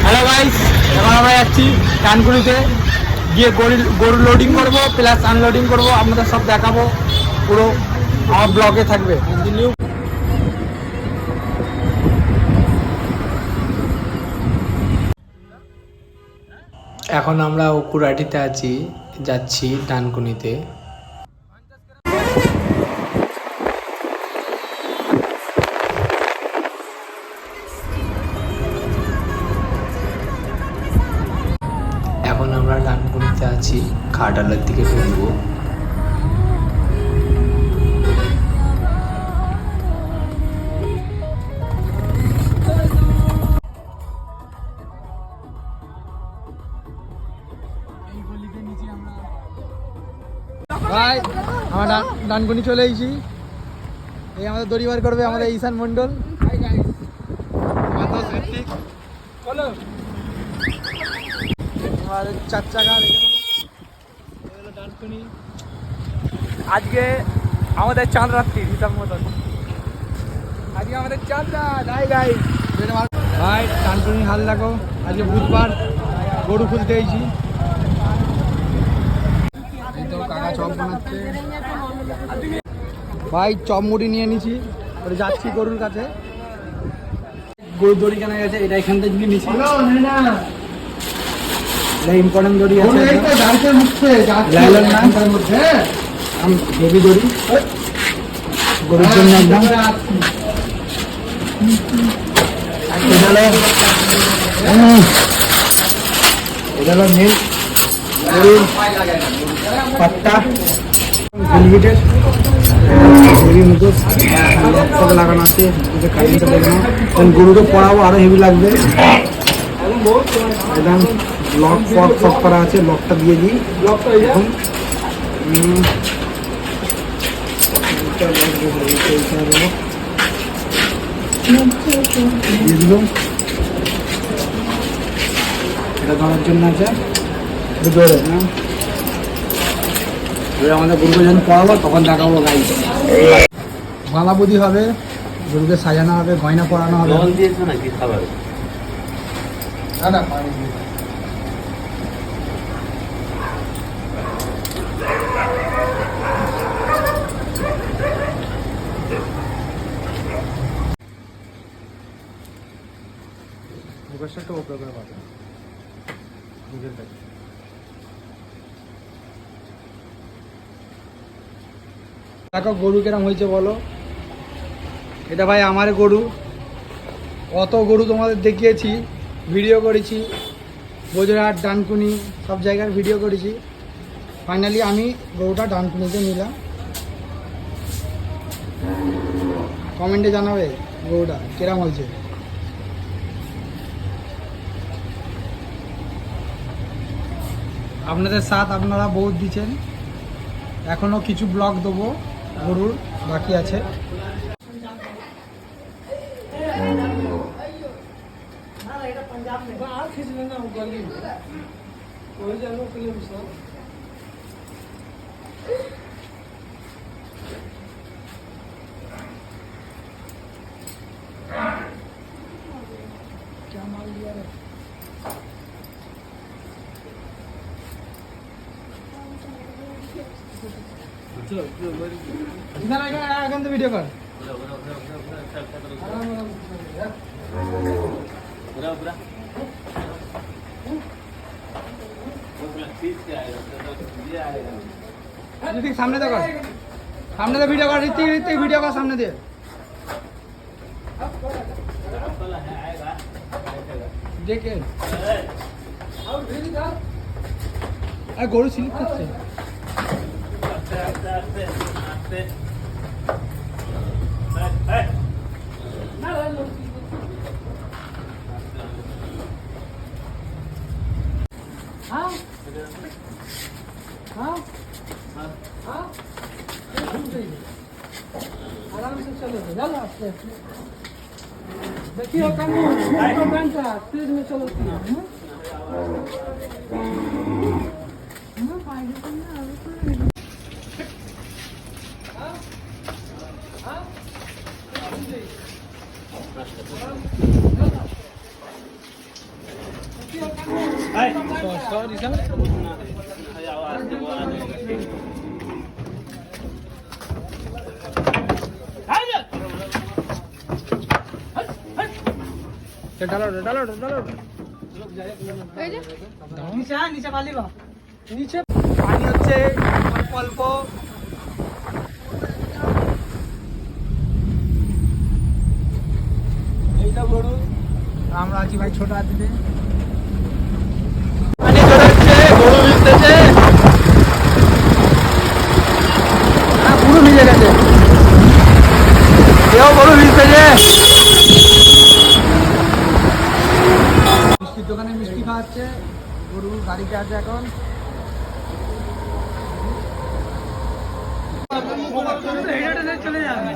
Hello guys, এখন আমরা যাচ্ছি ডানকুনিতে গিয়ে গরু লোডিং করবো প্লাস আনলোডিং করবো। আপনাদের সব দেখাবো, পুরো আমার ব্লগে থাকবে। এখন আমরা উকুরাটিতে আছি, যাচ্ছি ডানকুনিতে। এখন আমরা ডানকুনিতে আছি, খাটালের দিকে ঢুকবো। ভাই আমরা ডানকুনি চলে এসেছি। এই আমাদের দড়ি বার করবে আমাদের ঈশান মন্ডল। আমাদের 4 চাকা ডানকুনি। আজকে আমাদের চাঁদ রাত্রি হিসাব মতন। আজকে আমাদের চাঁদ রাত। ভাই ডানকুনি হাল দেখো, আজকে বুধবার গরু খুলতে এসেছি। কাকা চপ বানাচ্ছে ভাই, চপ মুড়ি নিয়ে নিছি, যাচ্ছি গরুর কাছে। গরুর দড়ি কেনা গেছে, এটা এখান থেকে নিয়েছি, ইম্পর্টেন্ট দড়ি আছে, হেভি দড়ি গরুর জন্য একদম। এটা হলো মেন গরুর পাট্টা, ভেলভেটের হেভি মুখোশ সব লাগানো আছে, কারেন্টটা লাগানো। গরুকে পড়াবো, আরো হেভি লাগবে। একদম লক ফক সব করা আছে, লকটা দিয়ে দিই এখন। এটা ধরার জন্য আছে ভিতরে। আমাদের গরুকে যখন পড়াবো তখন দেখাবো গাইস। মালাবুদি হবে, গরুকে সাজানো হবে, গয়না পরানো হবে। মুখেশটা ওপরে করে পাবে মুখের কাছে। দেখো গরু কেরম হয়েছে বলো। এটা ভাই আমার গরু, অত গরু তোমাদের দেখিয়েছি, ভিডিও করেছি, বজরাহাট, ডানকুনি সব জায়গার ভিডিও করেছি। ফাইনালি আমি গরুটা ডানকুনিতে নিলাম। কমেন্টে জানাবে গরুটা কেরম হয়েছে। আপনাদের সাথ আপনারা বহুত দিচ্ছেন, এখনও কিছু ব্লগ দেবো গরুর বাকি আছে। এখান থেকে ভিডিও কর। ঠিক সামনে তো কর, সামনে তো ভিডিও কর, ঋতিক ভিডিও কর সামনে দিয়ে। দেখে গরু স্লিপ করছে। आराम से चलो, चलो आस्ते आस्ते। देखिए कानून स्पीड में चलो। নিচে পানি হচ্ছে অল্প অল্প। এইটা গরু, আমরা আছি ভাই ছোট হাতিতে। পানি জড়াচ্ছে, গরু ভিজতেছে, পুরো ভিজে গেছে, এও গরু ভিজতেছে। মিষ্টির দোকানে মিষ্টি খাওয়াচ্ছে, গরু গাড়িতে আছে এখন। চলে যাবে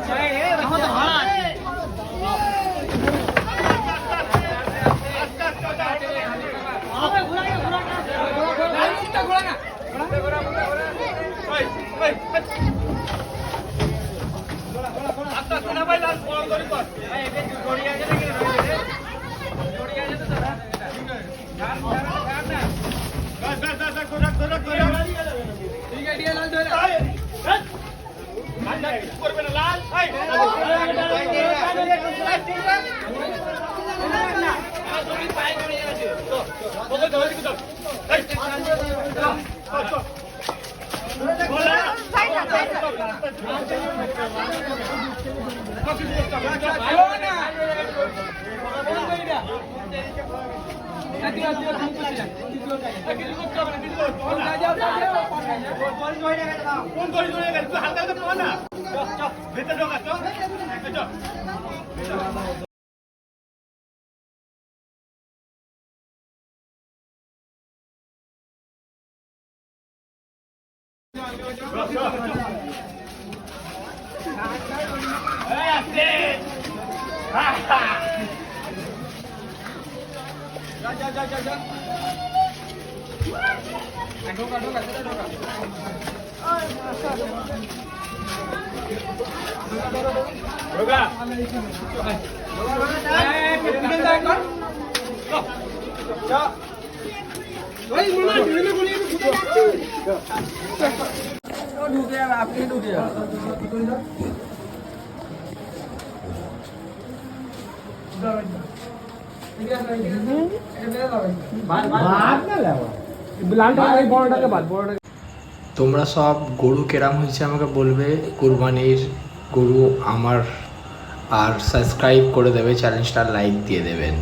ঢুকে যাবে, আপনি ঢুকে যাবে। তোমরা সব গরু কেরাম হয়েছে আমাকে বলবে, কুরবানির গরু আমার, আর সাবস্ক্রাইব করে দেবে, চ্যানেলটা লাইক দিয়ে দেবেন।